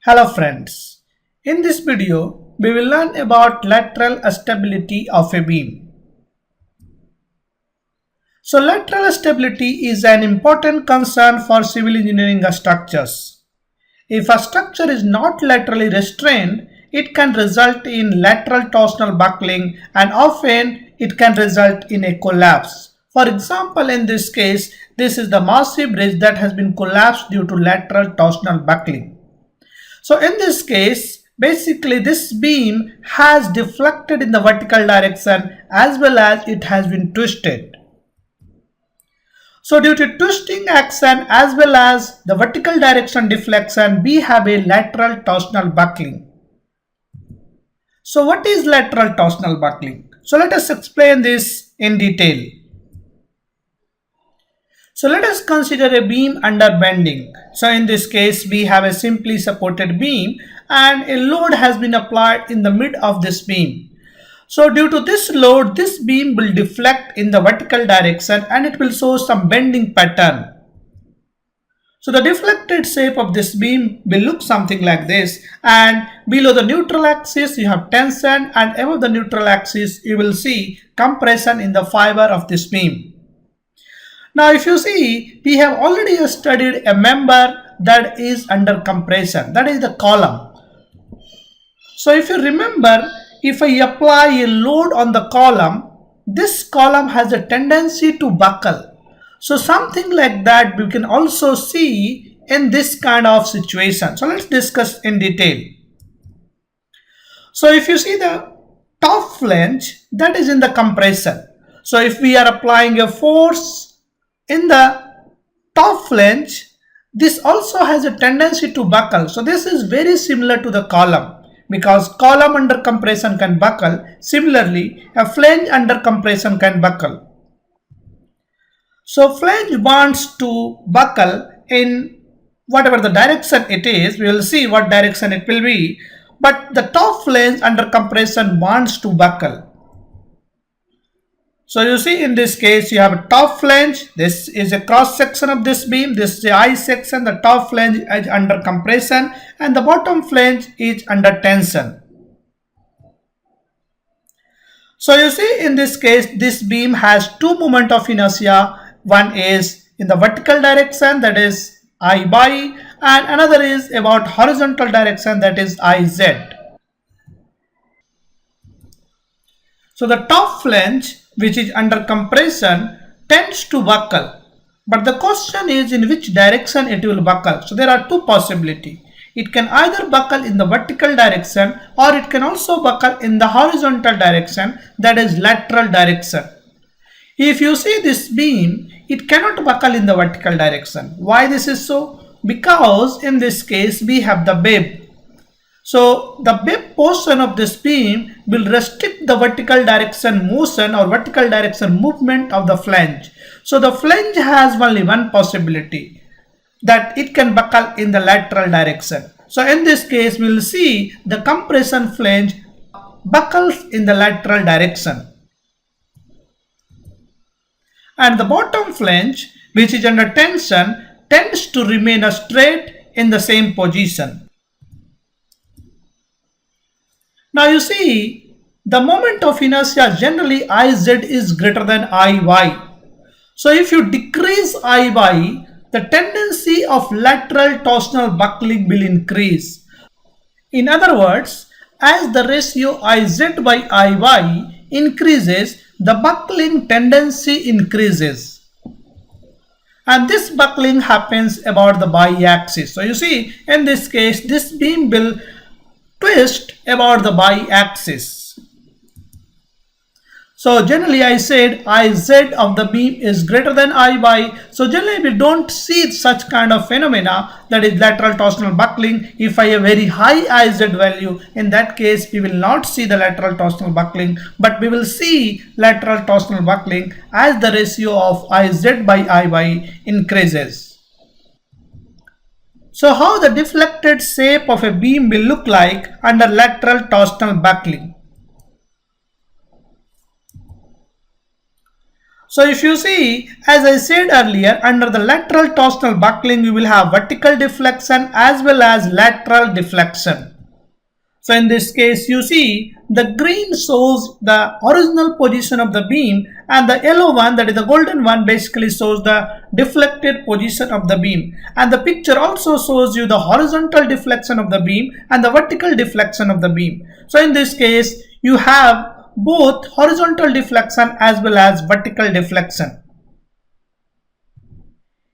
Hello friends, in this video we will learn about lateral stability of a beam. So lateral stability is an important concern for civil engineering structures. If a structure is not laterally restrained, it can result in lateral torsional buckling and often it can result in a collapse. For example, in this case, this is the massive bridge that has been collapsed due to lateral torsional buckling. So in this case, basically this beam has deflected in the vertical direction as well as it has been twisted. So due to twisting action as well as the vertical direction deflection, we have a lateral torsional buckling. So what is lateral torsional buckling? So let us explain this in detail. So let us consider a beam under bending. So in this case, we have a simply supported beam and a load has been applied in the mid of this beam. So due to this load, this beam will deflect in the vertical direction and it will show some bending pattern. So the deflected shape of this beam will look something like this, and below the neutral axis you have tension and above the neutral axis you will see compression in the fiber of this beam. Now if you see, we have already studied a member that is under compression, that is the column. So if you remember, if I apply a load on the column, this column has a tendency to buckle. So something like that we can also see in this kind of situation. So let's discuss in detail. So if you see the top flange, that is in the compression. So if we are applying a force in the top flange, this also has a tendency to buckle. So this is very similar to the column, because column under compression can buckle. Similarly, a flange under compression can buckle. So flange wants to buckle in whatever the direction it is. We will see what direction it will be. But the top flange under compression wants to buckle. So you see, in this case you have a top flange. This is a cross section of this beam. This is the I section. The top flange is under compression and the bottom flange is under tension. So you see, in this case this beam has two moment of inertia. One is in the vertical direction, that is I by, and another is about horizontal direction, that is IZ. So the top flange, which is under compression, tends to buckle. But the question is in which direction it will buckle. So there are two possibilities. It can either buckle in the vertical direction or it can also buckle in the horizontal direction, that is lateral direction. If you see this beam, it cannot buckle in the vertical direction. Why this is so? Because in this case we have the web. So the web portion of this beam will restrict the vertical direction motion or vertical direction movement of the flange. So the flange has only one possibility, that it can buckle in the lateral direction. So in this case we will see the compression flange buckles in the lateral direction. And the bottom flange, which is under tension, tends to remain straight in the same position. Now you see, the moment of inertia generally Iz is greater than Iy. So if you decrease Iy, the tendency of lateral torsional buckling will increase. In other words, as the ratio Iz by Iy increases, the buckling tendency increases. And this buckling happens about the y-axis. So you see, in this case, this beam will twist about the y-axis. So generally I said Iz of the beam is greater than Iy. So generally we don't see such kind of phenomena, that is lateral torsional buckling. If I have very high Iz value, in that case we will not see the lateral torsional buckling, but we will see lateral torsional buckling as the ratio of Iz by Iy increases. So how the deflected shape of a beam will look like under lateral torsional buckling? So if you see, as I said earlier, under the lateral torsional buckling, we will have vertical deflection as well as lateral deflection. So in this case, you see the green shows the original position of the beam, and the yellow one, that is the golden one, basically shows the deflected position of the beam. And the picture also shows you the horizontal deflection of the beam and the vertical deflection of the beam. So in this case, you have both horizontal deflection as well as vertical deflection.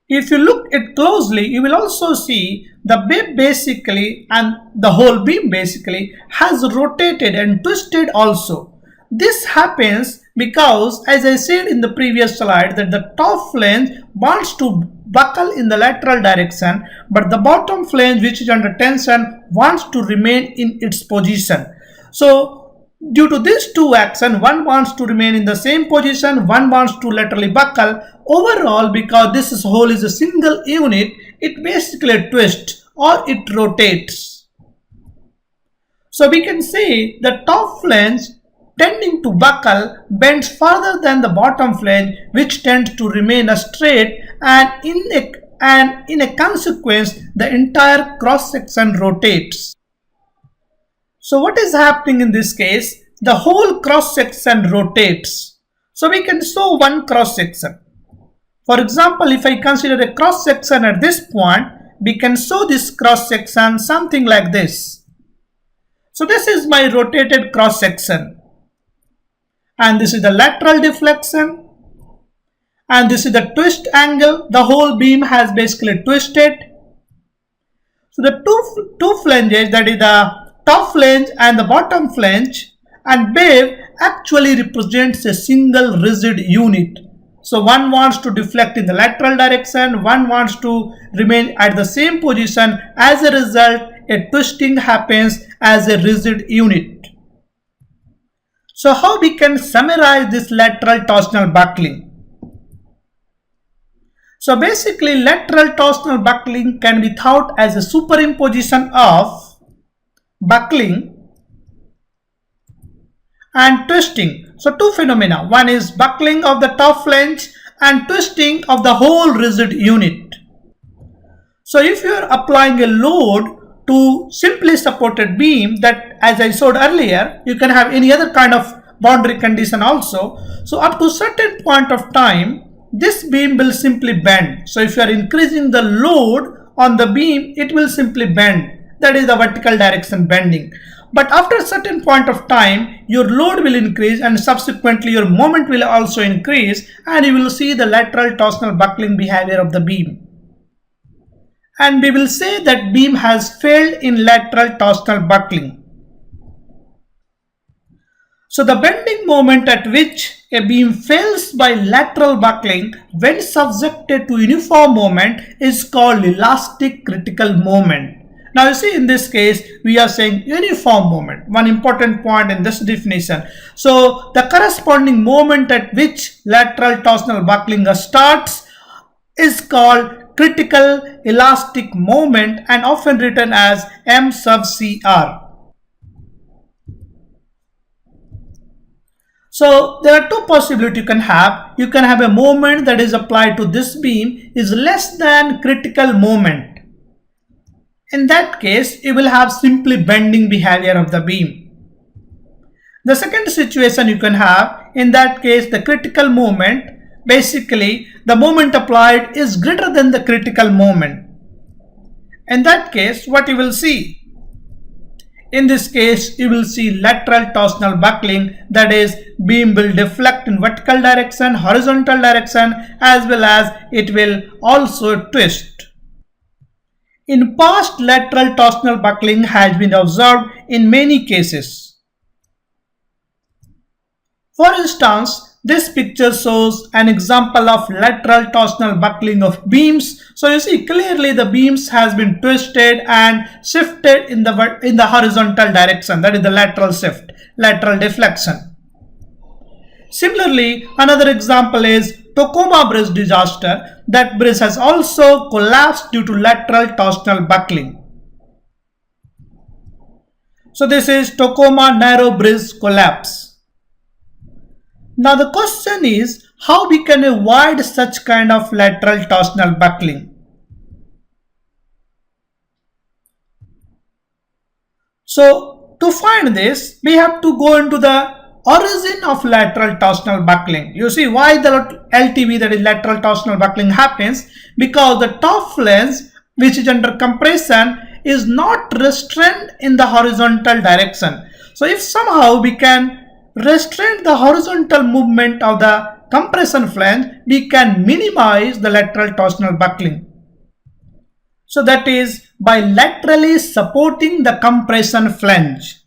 If you look it closely, you will also see the beam basically, and the whole beam basically has rotated and twisted also. This happens because, as I said in the previous slide, that the top flange wants to buckle in the lateral direction, but the bottom flange, which is under tension, wants to remain in its position. So due to these two actions, one wants to remain in the same position, one wants to laterally buckle. Overall, because this whole is a single unit, it basically twists or it rotates. So we can say the top flange tending to buckle bends further than the bottom flange, which tends to remain straight, and in a consequence, the entire cross section rotates. So what is happening in this case? The whole cross section rotates. So we can show one cross section. For example, if I consider a cross section at this point, we can show this cross section something like this. So this is my rotated cross section. And this is the lateral deflection. And this is the twist angle. The whole beam has basically twisted. So the two flanges, that is the top flange and the bottom flange, and wave actually represents a single rigid unit. So one wants to deflect in the lateral direction, one wants to remain at the same position. As a result, a twisting happens as a rigid unit. So how we can summarize this lateral torsional buckling? So basically, lateral torsional buckling can be thought as a superimposition of buckling and twisting. So two phenomena. One is buckling of the top flange and twisting of the whole rigid unit. So if you are applying a load to simply supported beam, that, as I showed earlier, you can have any other kind of boundary condition also. So up to certain point of time, this beam will simply bend. So if you are increasing the load on the beam, it will simply bend. That is the vertical direction bending. But after a certain point of time, your load will increase and subsequently your moment will also increase, and you will see the lateral torsional buckling behavior of the beam. And we will say that beam has failed in lateral torsional buckling. So the bending moment at which a beam fails by lateral buckling when subjected to uniform moment is called elastic critical moment. Now you see, in this case we are saying uniform moment, one important point in this definition. So the corresponding moment at which lateral torsional buckling starts is called critical elastic moment and often written as M sub CR. So there are two possibilities you can have. You can have a moment that is applied to this beam is less than critical moment. In that case, you will have simply bending behavior of the beam. The second situation you can have, in that case, the critical moment, basically the moment applied is greater than the critical moment. In that case, what you will see? In this case, you will see lateral torsional buckling, that is, beam will deflect in vertical direction, horizontal direction, as well as it will also twist. In past, lateral torsional buckling has been observed in many cases. For instance, this picture shows an example of lateral torsional buckling of beams. So you see clearly the beams has been twisted and shifted in the horizontal direction, that is the lateral shift, lateral deflection. Similarly, another example is Tacoma Bridge disaster. That bridge has also collapsed due to lateral torsional buckling. So this is Tacoma Narrow Bridge collapse. Now the question is, how we can avoid such kind of lateral torsional buckling? So to find this, we have to go into the origin of lateral torsional buckling. You see why the LTB, that is lateral torsional buckling, happens? Because the top flange, which is under compression, is not restrained in the horizontal direction. So if somehow we can restrain the horizontal movement of the compression flange, we can minimize the lateral torsional buckling. So that is by laterally supporting the compression flange.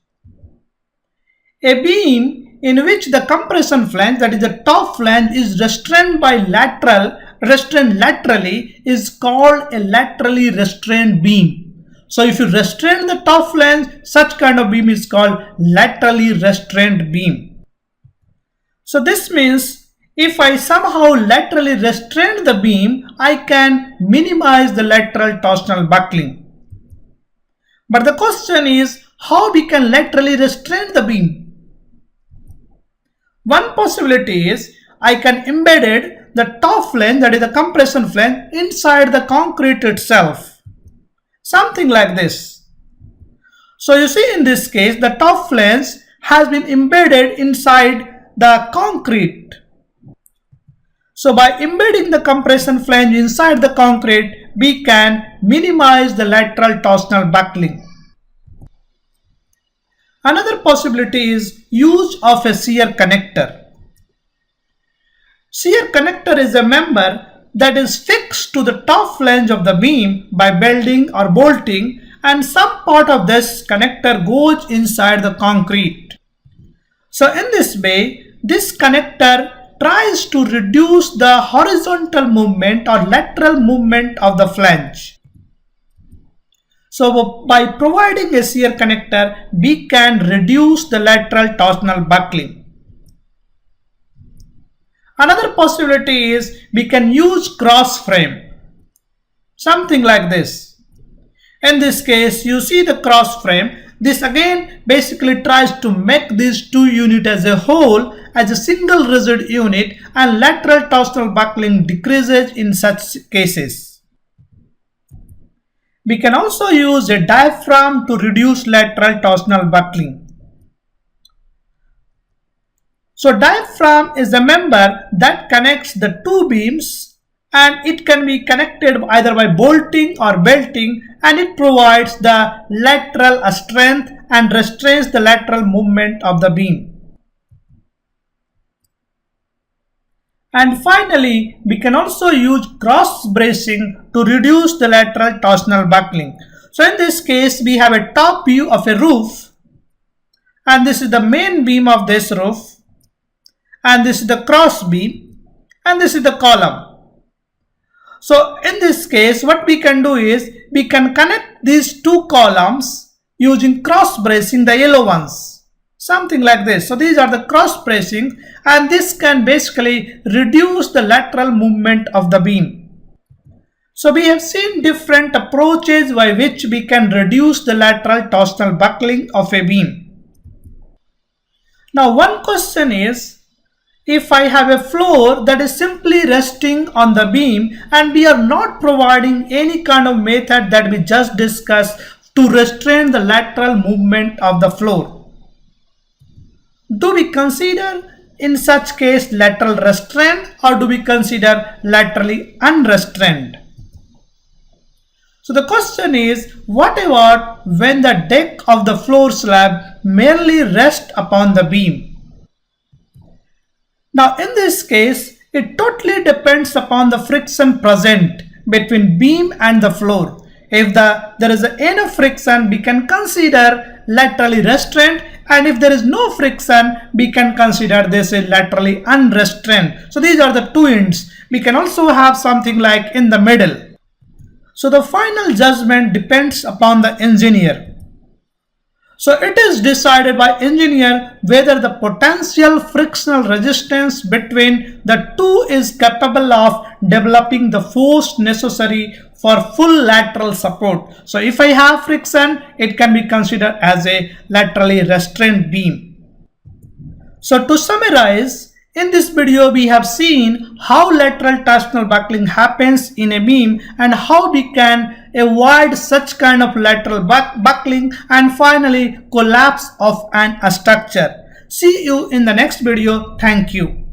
A beam in which the compression flange, that is the top flange, is restrained laterally is called a laterally restrained beam. So if you restrain the top flange, such kind of beam is called laterally restrained beam. So this means if I somehow laterally restrain the beam, I can minimize the lateral torsional buckling. But the question is, how we can laterally restrain the beam? One possibility is I can embed the top flange, that is the compression flange, inside the concrete itself. Something like this. So you see in this case, the top flange has been embedded inside the concrete. So by embedding the compression flange inside the concrete, we can minimize the lateral torsional buckling. Another possibility is use of a shear connector. Shear connector is a member that is fixed to the top flange of the beam by welding or bolting, and some part of this connector goes inside the concrete. So in this way, this connector tries to reduce the horizontal movement or lateral movement of the flange. So by providing a shear connector, we can reduce the lateral torsional buckling. Another possibility is we can use cross frame. Something like this. In this case, you see the cross frame. This again basically tries to make these two units as a whole as a single rigid unit, and lateral torsional buckling decreases in such cases. We can also use a diaphragm to reduce lateral torsional buckling. So diaphragm is a member that connects the two beams, and it can be connected either by bolting or belting, and it provides the lateral strength and restrains the lateral movement of the beam. And finally, we can also use cross bracing to reduce the lateral torsional buckling. So in this case, we have a top view of a roof, and this is the main beam of this roof, and this is the cross beam, and this is the column. So in this case, what we can do is we can connect these two columns using cross bracing, the yellow ones. Something like this. So these are the cross bracing, and this can basically reduce the lateral movement of the beam. So we have seen different approaches by which we can reduce the lateral torsional buckling of a beam. Now one question is, if I have a floor that is simply resting on the beam and we are not providing any kind of method that we just discussed to restrain the lateral movement of the floor, do we consider in such case lateral restraint, or do we consider laterally unrestrained? So the question is, what about when the deck of the floor slab merely rests upon the beam? Now in this case, it totally depends upon the friction present between beam and the floor. If there is enough friction, we can consider laterally restrained, and if there is no friction, we can consider this is laterally unrestrained. So these are the two ends. We can also have something like in the middle. So the final judgment depends upon the engineer. So it is decided by engineer whether the potential frictional resistance between the two is capable of developing the force necessary for full lateral support. So if I have friction, it can be considered as a laterally restrained beam. So to summarize, In this video, we have seen how lateral torsional buckling happens in a beam and how we can avoid such kind of lateral buckling and finally collapse of a structure. See you in the next video. Thank you.